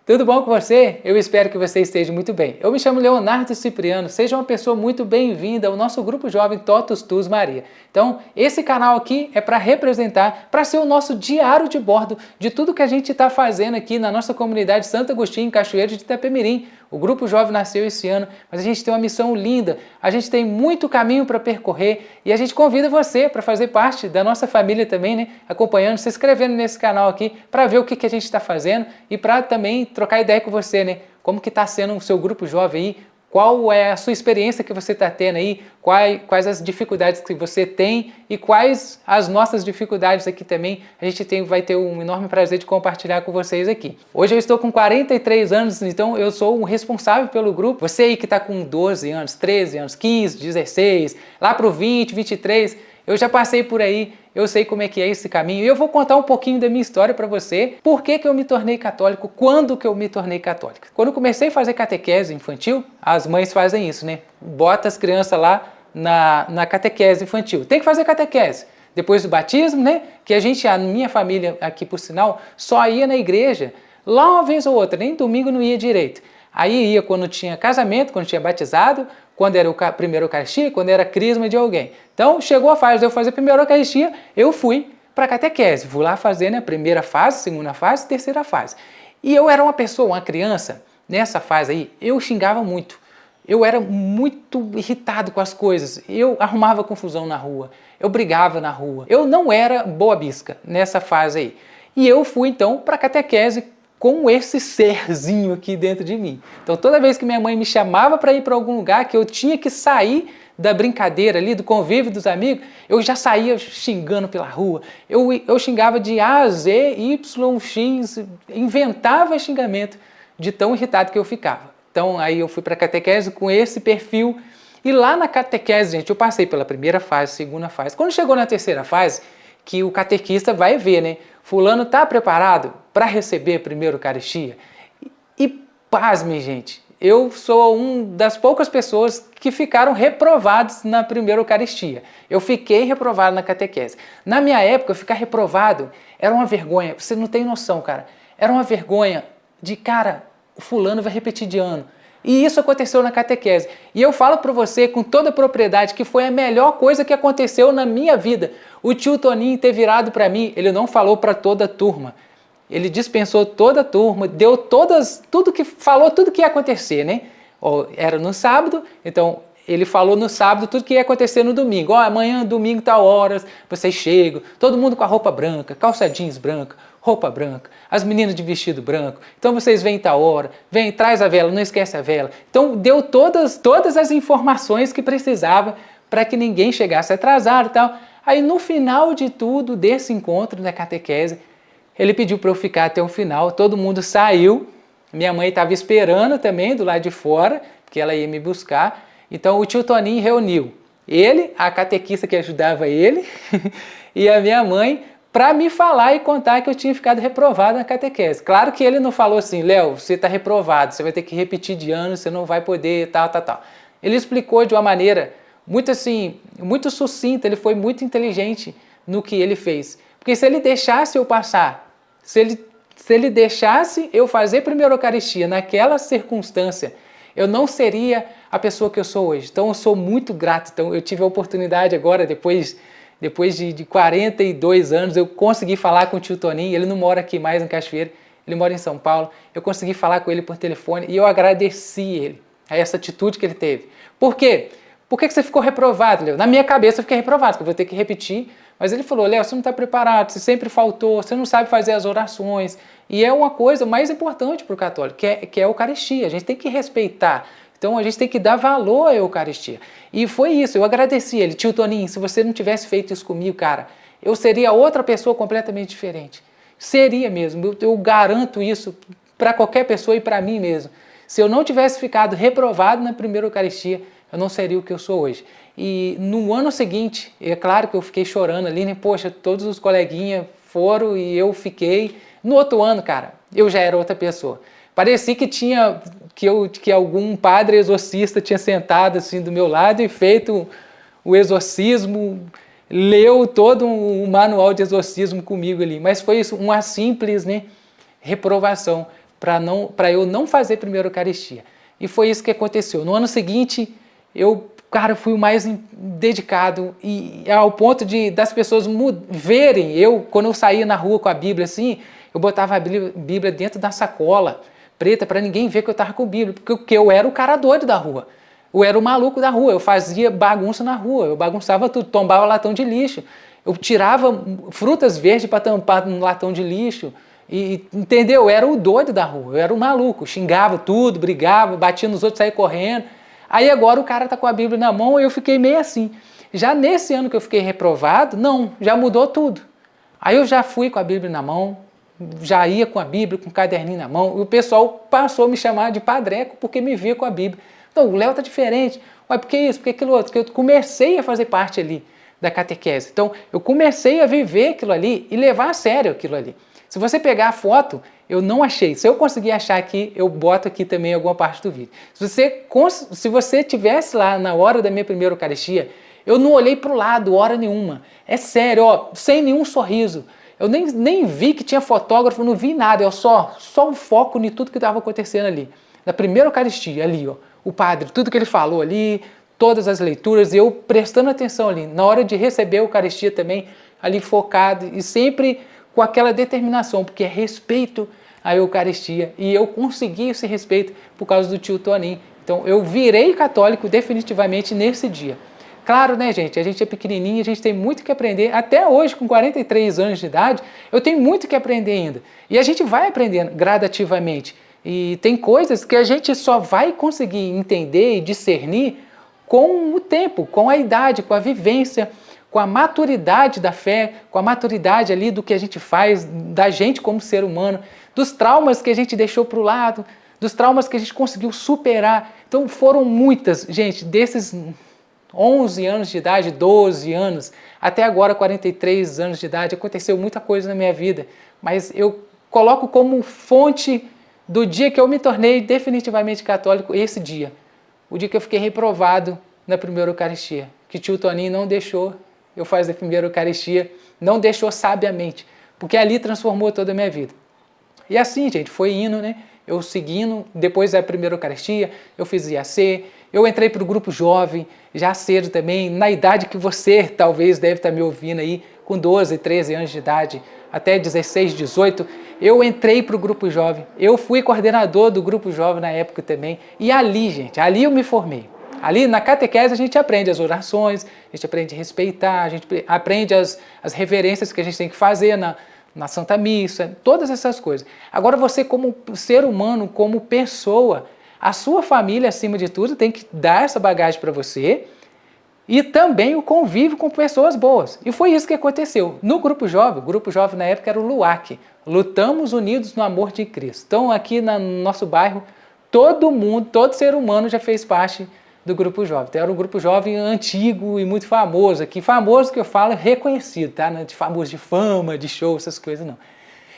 Tudo bom com você? Eu espero que você esteja muito bem. Eu me chamo Leonardo Cipriano, seja uma pessoa muito bem-vinda ao nosso grupo jovem Totus Tus Maria. Então, esse canal aqui é para representar, para ser o nosso diário de bordo de tudo que a gente está fazendo aqui na nossa comunidade Santo Agostinho, em Cachoeiro de Itapemirim. O grupo jovem nasceu esse ano, mas a gente tem uma missão linda, a gente tem muito caminho para percorrer e a gente convida você para fazer parte da nossa família também, né? Acompanhando, se inscrevendo nesse canal aqui para ver o que a gente está fazendo e para também trocar ideia com você, né? Como que está sendo o seu grupo jovem aí? Qual é a sua experiência que você está tendo aí? Quais as dificuldades que você tem e quais as nossas dificuldades aqui também? A gente vai ter um enorme prazer de compartilhar com vocês aqui. Hoje eu estou com 43 anos, então eu sou o responsável pelo grupo. Você aí que está com 12 anos, 13 anos, 15, 16, lá para o 20, 23... Eu já passei por aí, eu sei como é que é esse caminho e eu vou contar um pouquinho da minha história para você. Por que eu me tornei católico? Quando que eu me tornei católico? Quando eu comecei a fazer catequese infantil, as mães fazem isso, né? Bota as crianças lá na catequese infantil. Tem que fazer catequese. Depois do batismo, né? Que a minha família aqui por sinal, só ia na igreja lá uma vez ou outra, nem domingo não ia direito. Aí ia quando tinha casamento, quando tinha batizado, quando era a primeira Eucaristia, quando era crisma de alguém. Então, chegou a fase de eu fazer a primeira Eucaristia, eu fui para a catequese. Fui lá fazer, né, a primeira fase, segunda fase, terceira fase. E eu era uma pessoa, uma criança, nessa fase aí, eu xingava muito. Eu era muito irritado com as coisas. Eu arrumava confusão na rua. Eu brigava na rua. Eu não era boa bisca nessa fase aí. E eu fui, então, para a catequese com esse serzinho aqui dentro de mim. Então, toda vez que minha mãe me chamava para ir para algum lugar, que eu tinha que sair da brincadeira ali, do convívio dos amigos, eu já saía xingando pela rua. Eu xingava de A, Z, Y, X, inventava xingamento de tão irritado que eu ficava. Então, aí eu fui para a catequese com esse perfil. E lá na catequese, gente, eu passei pela primeira fase, segunda fase. Quando chegou na terceira fase, que o catequista vai ver, né? Fulano está preparado para receber a primeira Eucaristia? E pasmem, gente, eu sou uma das poucas pessoas que ficaram reprovados na primeira Eucaristia. Eu fiquei reprovado na catequese. Na minha época, ficar reprovado era uma vergonha. Você não tem noção, cara. Era uma vergonha de, cara, o fulano vai repetir de ano. E isso aconteceu na catequese. E eu falo para você com toda a propriedade que foi a melhor coisa que aconteceu na minha vida. O tio Toninho ter virado para mim, ele não falou para toda a turma. Ele dispensou toda a turma, deu falou tudo que ia acontecer, né? Era no sábado, então ele falou no sábado tudo que ia acontecer no domingo. Amanhã, domingo, tal horas, vocês chegam, todo mundo com a roupa branca, calça jeans branca, roupa branca, as meninas de vestido branco. Então vocês vêm tal hora, vem, traz a vela, não esquece a vela. Então deu todas as informações que precisava para que ninguém chegasse atrasado e tal. Aí no final de tudo, desse encontro da catequese, ele pediu para eu ficar até o final, todo mundo saiu, minha mãe estava esperando também do lado de fora, porque ela ia me buscar. Então o tio Toninho reuniu ele, a catequista que ajudava ele, e a minha mãe, para me falar e contar que eu tinha ficado reprovado na catequese. Claro que ele não falou assim, Léo, você está reprovado, você vai ter que repetir de ano, você não vai poder, tal. Ele explicou de uma maneira muito sucinta, ele foi muito inteligente no que ele fez. Porque se ele deixasse eu passar, se ele deixasse eu fazer a primeira Eucaristia naquela circunstância, eu não seria a pessoa que eu sou hoje. Então eu sou muito grato. Então eu tive a oportunidade agora, depois de 42 anos, eu consegui falar com o tio Toninho. Ele não mora aqui mais em Cachoeiro, ele mora em São Paulo. Eu consegui falar com ele por telefone e eu agradeci ele, a essa atitude que ele teve. Por quê? Por que você ficou reprovado, Léo? Na minha cabeça eu fiquei reprovado, porque eu vou ter que repetir. Mas ele falou, Léo, você não está preparado, você sempre faltou, você não sabe fazer as orações. E é uma coisa mais importante para o católico, que é a Eucaristia. A gente tem que respeitar. Então a gente tem que dar valor à Eucaristia. E foi isso, eu agradeci ele. Tio Toninho, se você não tivesse feito isso comigo, cara, eu seria outra pessoa completamente diferente. Seria mesmo, eu garanto isso para qualquer pessoa e para mim mesmo. Se eu não tivesse ficado reprovado na primeira Eucaristia, eu não seria o que eu sou hoje. E no ano seguinte, é claro que eu fiquei chorando ali, né? Poxa, todos os coleguinhas foram e eu fiquei. No outro ano, cara, eu já era outra pessoa. Parecia que algum padre exorcista tinha sentado assim do meu lado e feito o exorcismo, leu todo um manual de exorcismo comigo ali. Mas foi isso, uma simples, né, reprovação. para eu não fazer primeiro Eucaristia. E foi isso que aconteceu. No ano seguinte, cara, fui o mais dedicado, e ao ponto das pessoas verem quando eu saía na rua com a Bíblia assim, eu botava a Bíblia dentro da sacola preta para ninguém ver que eu estava com a Bíblia, porque eu era o cara doido da rua. Eu era o maluco da rua, eu fazia bagunça na rua, eu bagunçava tudo, tombava latão de lixo, eu tirava frutas verdes para tampar no latão de lixo, entendeu? Eu era o doido da rua, eu era o maluco, xingava tudo, brigava, batia nos outros, saía correndo. Aí agora o cara tá com a Bíblia na mão e eu fiquei meio assim. Já nesse ano que eu fiquei reprovado, não, já mudou tudo. Aí eu já fui com a Bíblia na mão, já ia com a Bíblia, com o caderninho na mão, e o pessoal passou a me chamar de padreco porque me via com a Bíblia. Então, o Léo tá diferente. Ué, por que isso? Por que aquilo outro? Porque eu comecei a fazer parte ali da catequese. Então, eu comecei a viver aquilo ali e levar a sério aquilo ali. Se você pegar a foto, eu não achei. Se eu conseguir achar aqui, eu boto aqui também alguma parte do vídeo. Se você tivesse lá na hora da minha primeira Eucaristia, eu não olhei para o lado hora nenhuma. É sério, ó, sem nenhum sorriso. Eu nem vi que tinha fotógrafo, não vi nada. Eu só o foco em tudo que estava acontecendo ali. Na primeira Eucaristia, ali, ó. O padre, tudo que ele falou ali, todas as leituras, eu prestando atenção ali. Na hora de receber a Eucaristia também, ali focado e sempre com aquela determinação, porque é respeito à Eucaristia. E eu consegui esse respeito por causa do tio Toninho. Então eu virei católico definitivamente nesse dia. Claro, né, gente? A gente é pequenininho, a gente tem muito que aprender. Até hoje, com 43 anos de idade, eu tenho muito que aprender ainda. E a gente vai aprendendo gradativamente. E tem coisas que a gente só vai conseguir entender e discernir com o tempo, com a idade, com a vivência, com a maturidade da fé, com a maturidade ali do que a gente faz, da gente como ser humano, dos traumas que a gente deixou para o lado, dos traumas que a gente conseguiu superar. Então foram muitas, gente, desses 11 anos de idade, 12 anos, até agora 43 anos de idade, aconteceu muita coisa na minha vida, mas eu coloco como fonte do dia que eu me tornei definitivamente católico, esse dia. O dia que eu fiquei reprovado na primeira Eucaristia. Que tio Toninho não deixou eu fazer a primeira Eucaristia, não deixou sabiamente, porque ali transformou toda a minha vida. E assim, gente, foi indo, né? Eu seguindo, depois da primeira Eucaristia, eu fiz IAC, eu entrei para o grupo jovem, já cedo também, na idade que você talvez deve estar me ouvindo aí, com 12, 13 anos de idade, até 16, 18, eu entrei para o grupo jovem, eu fui coordenador do grupo jovem na época também, e ali, gente, ali eu me formei. Ali na catequese a gente aprende as orações, a gente aprende a respeitar, a gente aprende as reverências que a gente tem que fazer na Santa Missa, todas essas coisas. Agora você como ser humano, como pessoa, a sua família acima de tudo tem que dar essa bagagem para você, e também o convívio com pessoas boas. E foi isso que aconteceu. No grupo jovem, o grupo jovem na época era o LUAC, Lutamos Unidos no Amor de Cristo. Então aqui no nosso bairro, todo mundo, todo ser humano já fez parte do grupo jovem. Então era um grupo jovem antigo e muito famoso. Aqui, famoso que eu falo, reconhecido, tá? Não é de famoso de fama, de show, essas coisas não.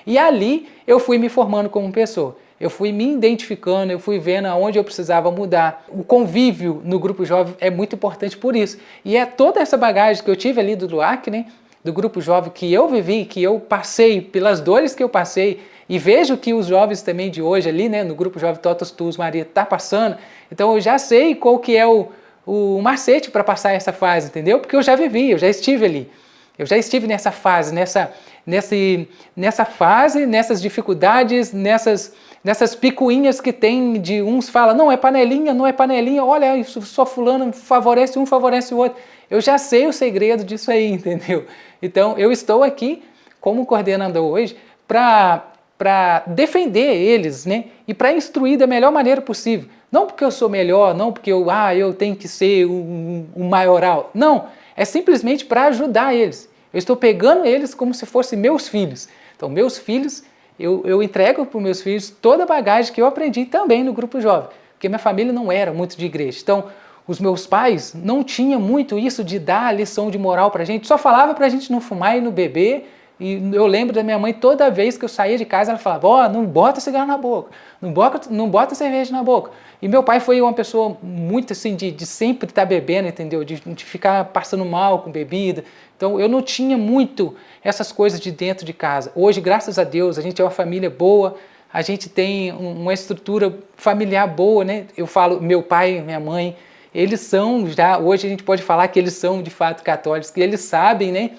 E ali eu fui me formando como pessoa. Eu fui me identificando, eu fui vendo aonde eu precisava mudar. O convívio no grupo jovem é muito importante por isso. E é toda essa bagagem que eu tive ali do LUAC, né, do grupo jovem que eu vivi, que eu passei, pelas dores que eu passei, e vejo que os jovens também de hoje ali, né, no grupo jovem Totus Tuus Maria, tá passando. Então eu já sei qual que é o macete para passar essa fase, entendeu? Porque eu já vivi, eu já estive ali. Eu já estive nessa fase, nessa fase, nessas dificuldades, nessas picuinhas que tem de uns falam, não é panelinha, não é panelinha, olha, isso só fulano favorece um, favorece o outro. Eu já sei o segredo disso aí, entendeu? Então, eu estou aqui como coordenador hoje para defender eles, né? E para instruir da melhor maneira possível. Não porque eu sou melhor, não porque eu tenho que ser o maioral. Não, é simplesmente para ajudar eles. Eu estou pegando eles como se fossem meus filhos. Então, meus filhos, eu entrego para os meus filhos toda a bagagem que eu aprendi também no grupo jovem. Porque minha família não era muito de igreja. Então, os meus pais não tinham muito isso de dar lição de moral para a gente. Só falava para a gente não fumar e não beber. E eu lembro da minha mãe, toda vez que eu saía de casa, ela falava, ó, não bota cigarro na boca, não bota cerveja na boca. E meu pai foi uma pessoa muito assim, de sempre estar bebendo, entendeu? De ficar passando mal com bebida. Então eu não tinha muito essas coisas de dentro de casa. Hoje, graças a Deus, a gente é uma família boa, a gente tem uma estrutura familiar boa, né? Eu falo, meu pai, minha mãe, eles são já, hoje a gente pode falar que eles são de fato católicos, que eles sabem, né,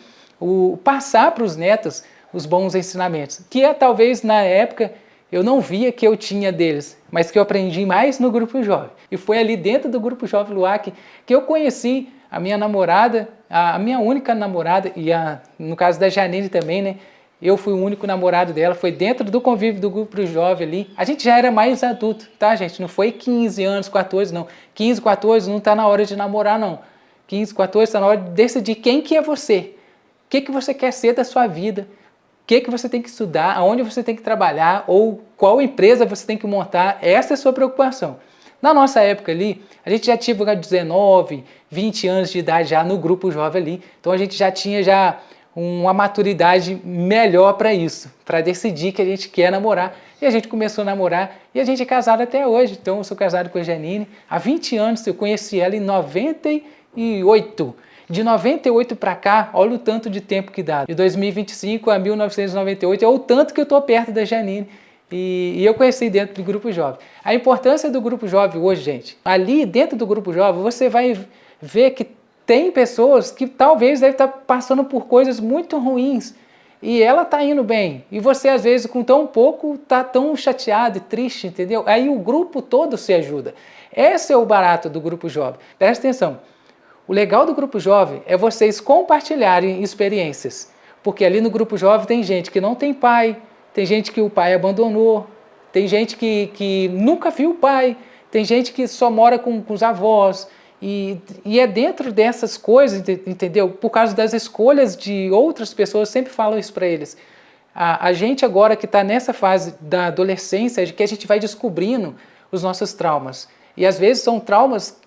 passar para os netos os bons ensinamentos, que talvez na época eu não via que eu tinha deles, mas que eu aprendi mais no Grupo Jovem. E foi ali dentro do Grupo Jovem Luac que eu conheci a minha namorada, a minha única namorada, e no caso da Janine também, né? Eu fui o único namorado dela, foi dentro do convívio do Grupo Jovem ali. A gente já era mais adulto, tá, gente? Não foi 15 anos, 14, não. 15, 14 não está na hora de namorar, não. 15, 14 está na hora de decidir quem que é você. O que você quer ser da sua vida. O que você tem que estudar, aonde você tem que trabalhar, ou qual empresa você tem que montar. Essa é a sua preocupação. Na nossa época ali, a gente já tinha 19, 20 anos de idade já no Grupo Jovem ali. Então a gente já tinha uma maturidade melhor para isso, para decidir que a gente quer namorar. E a gente começou a namorar e a gente é casado até hoje. Então eu sou casado com a Janine há 20 anos, eu conheci ela em 98. De 98 para cá, olha o tanto de tempo que dá. De 2025 a 1998 é o tanto que eu estou perto da Janine. E eu conheci dentro do Grupo Jovem. A importância do Grupo Jovem hoje, gente, ali dentro do Grupo Jovem, você vai ver que tem pessoas que talvez devem estar passando por coisas muito ruins e ela está indo bem. E você, às vezes, com tão pouco, está tão chateado e triste, entendeu? Aí o grupo todo se ajuda. Esse é o barato do Grupo Jovem. Presta atenção. O legal do Grupo Jovem é vocês compartilharem experiências. Porque ali no Grupo Jovem tem gente que não tem pai, tem gente que o pai abandonou, tem gente que nunca viu o pai, tem gente que só mora com os avós. E é dentro dessas coisas, entendeu? Por causa das escolhas de outras pessoas, eu sempre falo isso para eles. A gente agora que está nessa fase da adolescência, que a gente vai descobrindo os nossos traumas. E às vezes são traumas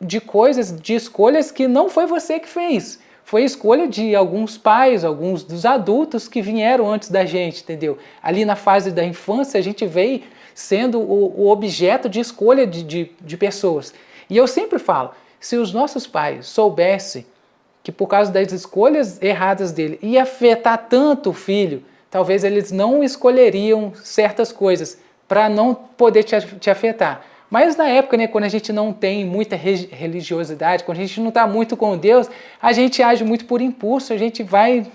de coisas, de escolhas que não foi você que fez. Foi escolha de alguns pais, alguns dos adultos que vieram antes da gente, entendeu? Ali na fase da infância, a gente veio sendo o objeto de escolha de pessoas. E eu sempre falo, se os nossos pais soubessem que por causa das escolhas erradas dele ia afetar tanto o filho, talvez eles não escolheriam certas coisas para não poder te afetar. Mas na época, né, quando a gente não tem muita religiosidade, quando a gente não está muito com Deus, a gente age muito por impulso, a gente vai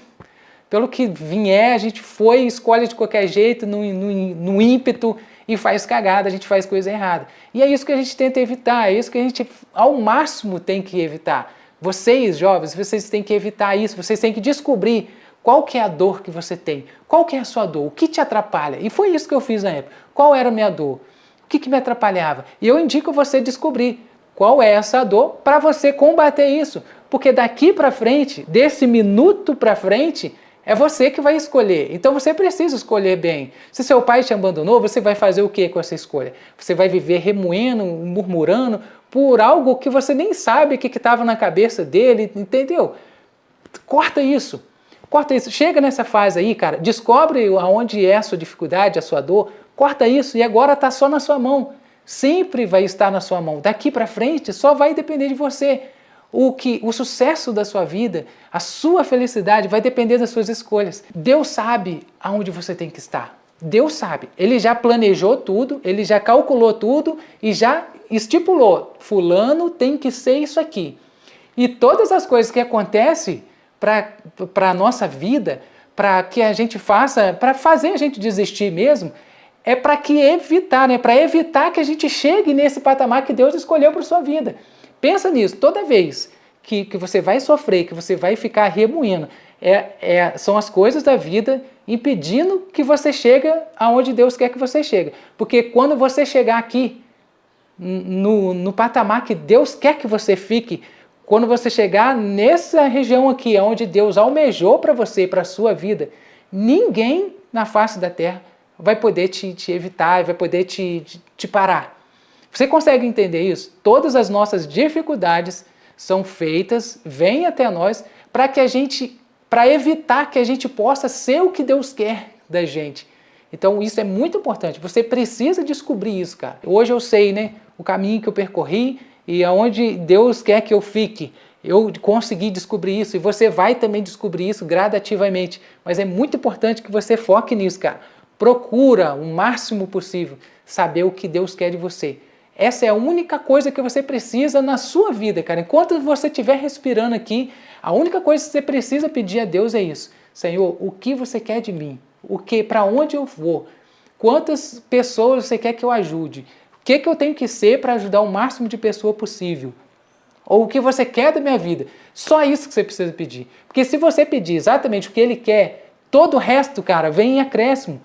pelo que vier, a gente escolhe de qualquer jeito, no ímpeto, e faz cagada, a gente faz coisa errada. E é isso que a gente tenta evitar, é isso que a gente ao máximo tem que evitar. Vocês, jovens, vocês têm que evitar isso, vocês têm que descobrir qual que é a dor que você tem, qual que é a sua dor, o que te atrapalha. E foi isso que eu fiz na época. Qual era a minha dor? O que me atrapalhava? E eu indico você descobrir qual é essa dor para você combater isso. Porque daqui para frente, desse minuto para frente, é você que vai escolher. Então você precisa escolher bem. Se seu pai te abandonou, você vai fazer o que com essa escolha? Você vai viver remoendo, murmurando por algo que você nem sabe o que estava na cabeça dele, entendeu? Corta isso. Corta isso. Chega nessa fase aí, cara, descobre aonde é a sua dificuldade, a sua dor, corta isso e agora está só na sua mão. Sempre vai estar na sua mão. Daqui para frente só vai depender de você. O sucesso da sua vida, a sua felicidade vai depender das suas escolhas. Deus sabe aonde você tem que estar. Deus sabe. Ele já planejou tudo, ele já calculou tudo e já estipulou. Fulano tem que ser isso aqui. E todas as coisas que acontecem para a nossa vida, para que a gente faça, para fazer a gente desistir mesmo, é para evitar, né? Para evitar que a gente chegue nesse patamar que Deus escolheu para a sua vida. Pensa nisso, toda vez que você vai sofrer, que você vai ficar remoendo, são as coisas da vida impedindo que você chegue aonde Deus quer que você chegue. Porque quando você chegar aqui, no patamar que Deus quer que você fique, quando você chegar nessa região aqui, onde Deus almejou para você, para a sua vida, ninguém na face da terra vai poder te evitar, vai poder te parar. Você consegue entender isso? Todas as nossas dificuldades são feitas, vêm até nós, para evitar que a gente possa ser o que Deus quer da gente. Então isso é muito importante. Você precisa descobrir isso, cara. Hoje eu sei, né, o caminho que eu percorri e aonde Deus quer que eu fique. Eu consegui descobrir isso e você vai também descobrir isso gradativamente. Mas é muito importante que você foque nisso, cara. procura o máximo possível saber o que Deus quer de você. Essa é a única coisa que você precisa na sua vida, cara. Enquanto você estiver respirando aqui, a única coisa que você precisa pedir a Deus é isso. Senhor, o que você quer de mim? Para onde eu vou? Quantas pessoas você quer que eu ajude? O que eu tenho que ser para ajudar o máximo de pessoa possível? Ou o que você quer da minha vida? Só isso que você precisa pedir. Porque se você pedir exatamente o que Ele quer, todo o resto, cara, vem em acréscimo.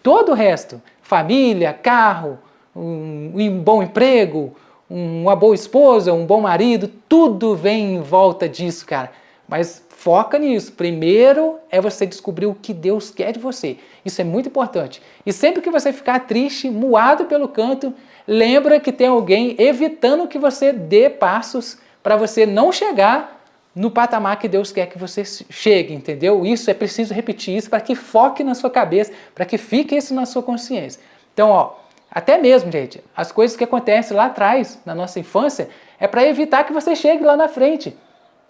Todo o resto. Família, carro, um bom emprego, uma boa esposa, um bom marido, tudo vem em volta disso, cara. Mas foca nisso. Primeiro é você descobrir o que Deus quer de você. Isso é muito importante. E sempre que você ficar triste, moado pelo canto, lembra que tem alguém evitando que você dê passos para você não chegar no patamar que Deus quer que você chegue, entendeu? Isso é preciso repetir isso para que foque na sua cabeça, para que fique isso na sua consciência. Então, ó, até mesmo, gente, as coisas que acontecem lá atrás, na nossa infância, é para evitar que você chegue lá na frente.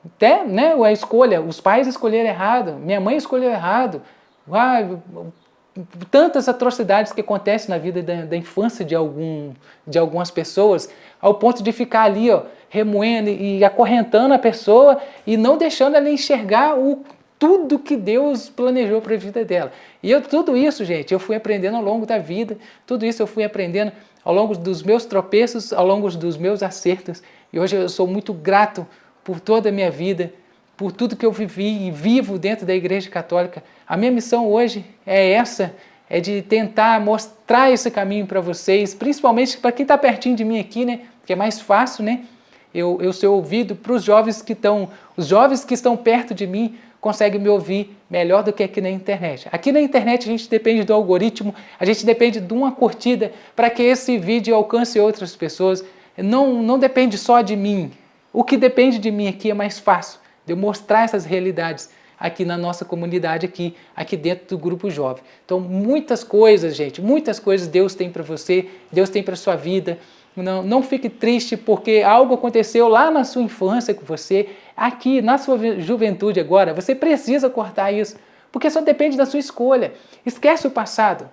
Até, né, a escolha, os pais escolheram errado, minha mãe escolheu errado, tantas atrocidades que acontecem na vida da infância de algumas pessoas, ao ponto de ficar ali, ó, remoendo e acorrentando a pessoa e não deixando ela enxergar tudo que Deus planejou para a vida dela. E tudo isso, gente, eu fui aprendendo ao longo da vida, tudo isso eu fui aprendendo ao longo dos meus tropeços, ao longo dos meus acertos, e hoje eu sou muito grato por toda a minha vida, por tudo que eu vivi e vivo dentro da Igreja Católica. A minha missão hoje é essa, é de tentar mostrar esse caminho para vocês, principalmente para quem está pertinho de mim aqui, né? Que é mais fácil, né? Eu ser ouvido para os jovens que estão perto de mim conseguem me ouvir melhor do que aqui na internet. Aqui na internet a gente depende do algoritmo, a gente depende de uma curtida para que esse vídeo alcance outras pessoas. Não depende só de mim. O que depende de mim aqui é mais fácil, de eu mostrar essas realidades aqui na nossa comunidade, aqui dentro do Grupo Jovem. Então, muitas coisas, gente, muitas coisas Deus tem para você, Deus tem para a sua vida. Não fique triste porque algo aconteceu lá na sua infância com você, aqui na sua juventude agora. Você precisa cortar isso, porque só depende da sua escolha. Esquece o passado.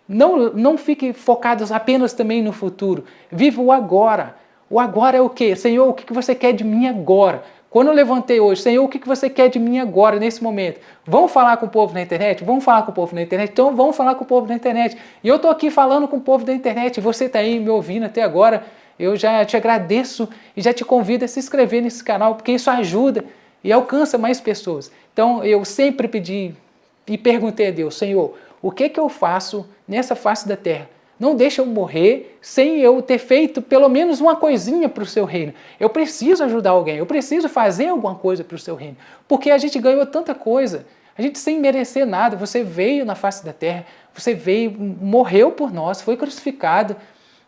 Não fique focado apenas também no futuro. Viva o agora. O agora é o quê? Senhor, o que você quer de mim agora? Quando eu levantei hoje, Senhor, o que você quer de mim agora, nesse momento? Vamos falar com o povo na internet? Vamos falar com o povo na internet? Então vamos falar com o povo na internet. E eu estou aqui falando com o povo da internet, e você está aí me ouvindo até agora. Eu já te agradeço e já te convido a se inscrever nesse canal, porque isso ajuda e alcança mais pessoas. Então eu sempre pedi e perguntei a Deus, Senhor, o que eu faço nessa face da terra? Não deixa eu morrer sem eu ter feito pelo menos uma coisinha para o seu reino. Eu preciso ajudar alguém, eu preciso fazer alguma coisa para o seu reino. Porque a gente ganhou tanta coisa, a gente sem merecer nada. Você veio na face da terra, você veio, morreu por nós, foi crucificado,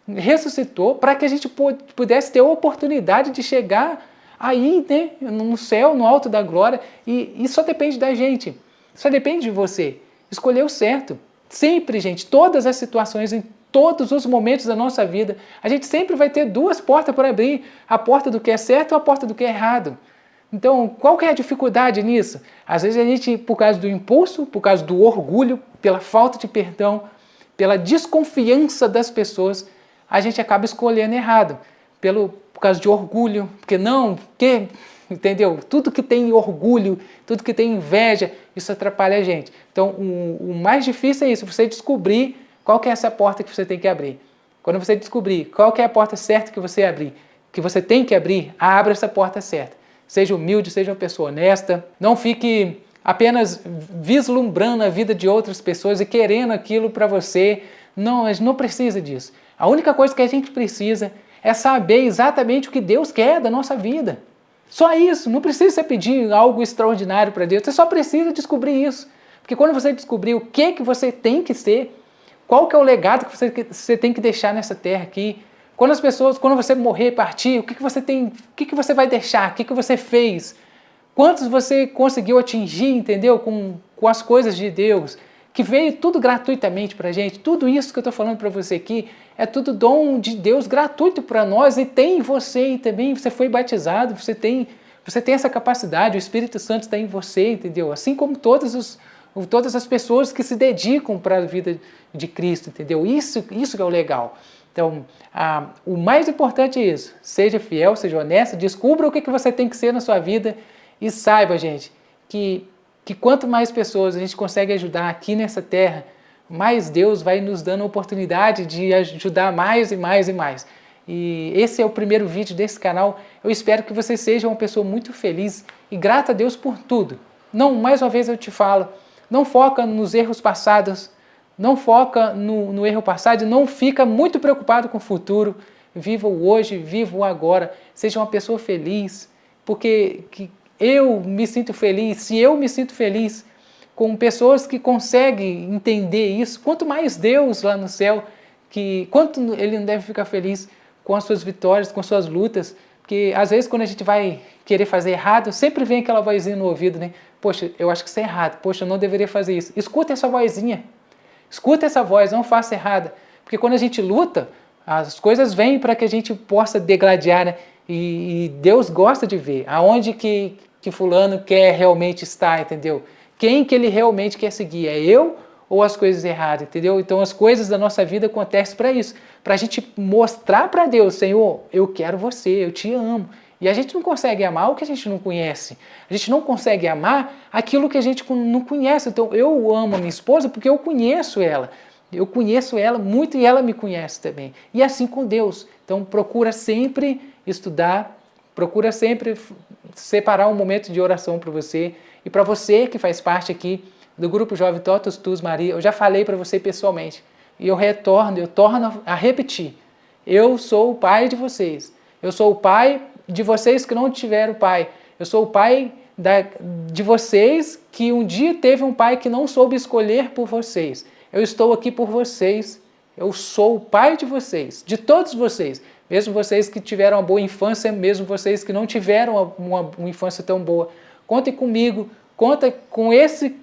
ressuscitou para que a gente pudesse ter a oportunidade de chegar aí, né, no céu, no alto da glória. E só depende da gente, só depende de você. Escolher o certo. Sempre, gente, todas as situações, em todos os momentos da nossa vida, a gente sempre vai ter duas portas para abrir, a porta do que é certo ou a porta do que é errado. Então, qual que é a dificuldade nisso? Às vezes a gente, por causa do impulso, por causa do orgulho, pela falta de perdão, pela desconfiança das pessoas, a gente acaba escolhendo errado. Por causa de orgulho, entendeu? Tudo que tem orgulho, tudo que tem inveja, isso atrapalha a gente. Então, o mais difícil é isso, você descobrir qual que é essa porta que você tem que abrir. Quando você descobrir qual que é a porta certa que você tem que abrir, abra essa porta certa. Seja humilde, seja uma pessoa honesta, não fique apenas vislumbrando a vida de outras pessoas e querendo aquilo para você. Não, a gente não precisa disso. A única coisa que a gente precisa é saber exatamente o que Deus quer da nossa vida. Só isso, não precisa você pedir algo extraordinário para Deus, você só precisa descobrir isso. Porque quando você descobrir o que você tem que ser, qual que é o legado que você tem que deixar nessa terra aqui, quando você morrer e partir, o que você vai deixar, o que você fez, quantos você conseguiu atingir, entendeu, com as coisas de Deus, que veio tudo gratuitamente para a gente. Tudo isso que eu estou falando para você aqui é tudo dom de Deus gratuito para nós, e tem em você, e também você foi batizado, você tem essa capacidade, o Espírito Santo está em você, entendeu? Assim como todos todas as pessoas que se dedicam para a vida de Cristo, entendeu? Isso que é o legal. Então, o mais importante é isso. Seja fiel, seja honesto, descubra o que você tem que ser na sua vida e saiba, gente, que quanto mais pessoas a gente consegue ajudar aqui nessa terra, mais Deus vai nos dando a oportunidade de ajudar mais e mais e mais. E esse é o primeiro vídeo desse canal. Eu espero que você seja uma pessoa muito feliz e grata a Deus por tudo. Não, mais uma vez eu te falo, não foca nos erros passados, não foca no erro passado e não fica muito preocupado com o futuro. Viva o hoje, viva o agora. Seja uma pessoa feliz, porque eu me sinto feliz. Se eu me sinto feliz com pessoas que conseguem entender isso, quanto mais Deus lá no céu, quanto Ele não deve ficar feliz com as suas vitórias, com as suas lutas. Porque às vezes quando a gente vai querer fazer errado, sempre vem aquela vozinha no ouvido, né? Poxa, eu acho que isso é errado. Poxa, eu não deveria fazer isso. Escuta essa vozinha. Escuta essa voz, não faça errada. Porque quando a gente luta, as coisas vêm para que a gente possa degladiar, né? E Deus gosta de ver aonde que fulano quer realmente estar, entendeu? Quem que ele realmente quer seguir? É eu ou as coisas erradas, entendeu? Então as coisas da nossa vida acontecem para isso. Para a gente mostrar para Deus, Senhor, eu quero você, eu te amo. E a gente não consegue amar o que a gente não conhece. A gente não consegue amar aquilo que a gente não conhece. Então, eu amo a minha esposa porque eu conheço ela. Eu conheço ela muito e ela me conhece também. E assim com Deus. Então, procura sempre estudar, procura sempre separar um momento de oração para você. E para você que faz parte aqui do Grupo Jovem Totus Tus Maria, eu já falei para você pessoalmente. E eu torno a repetir. Eu sou o pai de vocês. Eu sou o pai de vocês que não tiveram pai. Eu sou o pai de vocês que um dia teve um pai que não soube escolher por vocês. Eu estou aqui por vocês. Eu sou o pai de vocês, de todos vocês. Mesmo vocês que tiveram uma boa infância, mesmo vocês que não tiveram uma infância tão boa. Contem comigo, conta com esse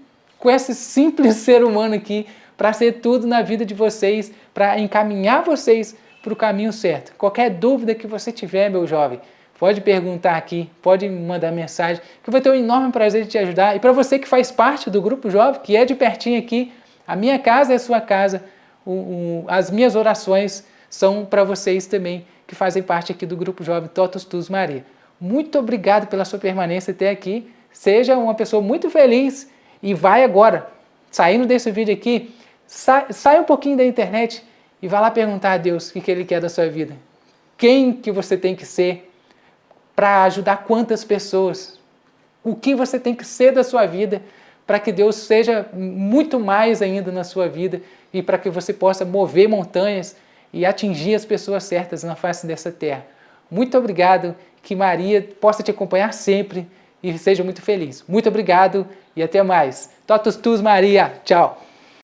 simples ser humano aqui para ser tudo na vida de vocês, para encaminhar vocês para o caminho certo. Qualquer dúvida que você tiver, meu jovem, pode perguntar aqui, pode me mandar mensagem, que eu vou ter um enorme prazer de te ajudar. E para você que faz parte do Grupo Jovem, que é de pertinho aqui, a minha casa é a sua casa, as minhas orações são para vocês também, que fazem parte aqui do Grupo Jovem Totus Tus Maria. Muito obrigado pela sua permanência até aqui. Seja uma pessoa muito feliz e vai agora, saindo desse vídeo aqui, sai um pouquinho da internet e vai lá perguntar a Deus o que Ele quer da sua vida. Quem que você tem que ser para ajudar quantas pessoas? O que você tem que ser da sua vida para que Deus seja muito mais ainda na sua vida e para que você possa mover montanhas e atingir as pessoas certas na face dessa terra. Muito obrigado, que Maria possa te acompanhar sempre e seja muito feliz. Muito obrigado e até mais. Totus Tus Maria. Tchau.